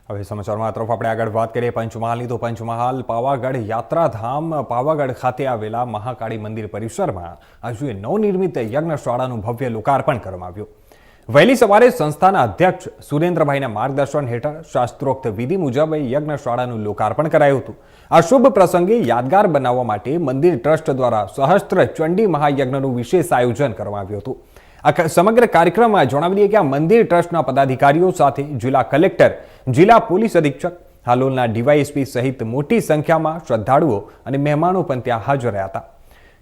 હવે સમાચારમાં તરફ આપણે આગળ વાત કરીએ પંચમહાલની તો પંચમહાલ પાવાગઢ યાત્રાધામ પાવાગઢ ખાતે આવેલા મહાકાળી મંદિર પરિસરમાં આજે નવનિર્મિત યજ્ઞશાળાનું ભવ્ય લોકાર્પણ કરવામાં આવ્યું। વહેલી સવારે સંસ્થાના અધ્યક્ષ સુરેન્દ્રભાઈના માર્ગદર્શન હેઠળ શાસ્ત્રોક્ત વિધિ મુજબ યજ્ઞશાળાનું લોકાર્પણ કરાયું હતું। આ શુભ પ્રસંગે યાદગાર બનાવવા માટે મંદિર ટ્રસ્ટ દ્વારા સહસ્ત્ર ચંડી મહાયજ્ઞનું વિશેષ આયોજન કરવામાં આવ્યું હતું। આ સમગ્ર કાર્યક્રમમાં જણાવી દઈએ કે આ મંદિર ટ્રસ્ટના પદાધિકારીઓ સાથે જિલ્લા કલેક્ટર, જિલ્લા પોલીસ અધિક્ષક, હાલોલના ડીવાયએસપી સહિત મોટી સંખ્યામાં શ્રદ્ધાળુઓ અને મહેમાનો પણ ત્યાં હાજર રહ્યા હતા।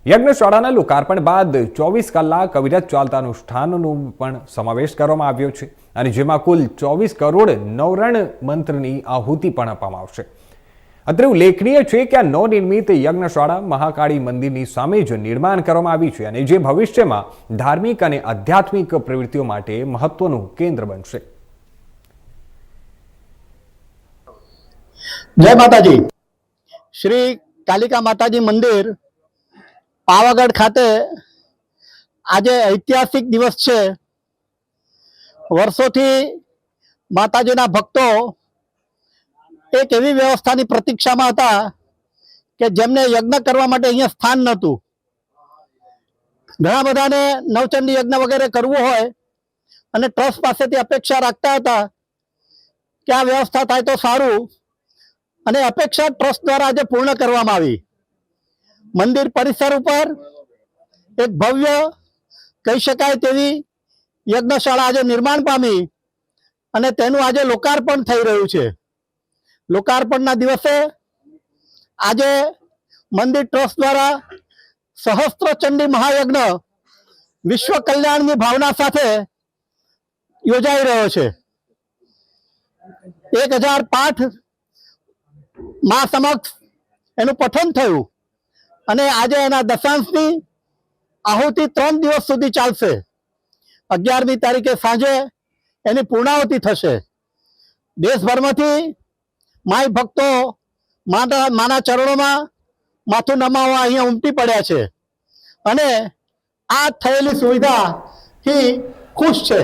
યજ્ઞશાળાના લોકાર્પણ બાદ 24 કલાક અવિરત ચાલતા અનુષ્ઠાનનો પણ સમાવેશ કરવામાં આવ્યો છે અને જેમાં કુલ 24 કરોડ નવરણ મંત્રની આહુતિ પણ આપવામાં આવશે। અત્રે ઉલ્લેખનીય છે કે આ નવનિર્મિત યજ્ઞશાળા મહાકાળી મંદિરની સામે જ નિર્માણ કરવામાં આવી છે અને જે ભવિષ્યમાં ધાર્મિક અને આધ્યાત્મિક પ્રવૃત્તિઓ માટે મહત્વનું કેન્દ્ર બનશે। જય માતાજી। શ્રી કાલિકા માતાજી મંદિર પાવાગઢ ખાતે આજે ઐતિહાસિક દિવસ છે। વર્ષોથી માતાજીના ભક્તો એક એવી વ્યવસ્થાની પ્રતીક્ષામાં હતા કે જેમને યજ્ઞ કરવા માટે અહીંયા સ્થાન નહોતું। ઘણા બધાને નવચંડી યજ્ઞ વગેરે કરવું હોય અને ટ્રસ્ટ પાસેથી અપેક્ષા રાખતા હતા કે આ વ્યવસ્થા થાય તો સારું, અને અપેક્ષા ટ્રસ્ટ દ્વારા આજે પૂર્ણ કરવામાં આવી। મંદિર પરિસર ઉપર એક ભવ્ય કહી શકાય તેવી યજ્ઞશાળા આજે નિર્માણ પામી અને તેનું આજે લોકાર્પણ થઈ રહ્યું છે। લોકાર્પણના દિવસે આજે મંદિર ટ્રસ્ટ દ્વારા સહસ્ત્ર ચંડી મહાયજ્ઞ વિશ્વ કલ્યાણની ભાવના સાથે યોજાઈ રહ્યો છે। 1000 પાઠ માં સમક્ષ એનું પઠન થયું અને આજે એના દશાંશની આહુતિ 3 દિવસ સુધી ચાલશે। 11મી તારીખે સાંજે એની પૂર્ણાહુતિ થશે। દેશભરમાંથી માય ભક્તો માના ચરણોમાં માથું નમાવવા અહીંયા ઉમટી પડ્યા છે અને આ થયેલી સુવિધાથી ખુશ છે।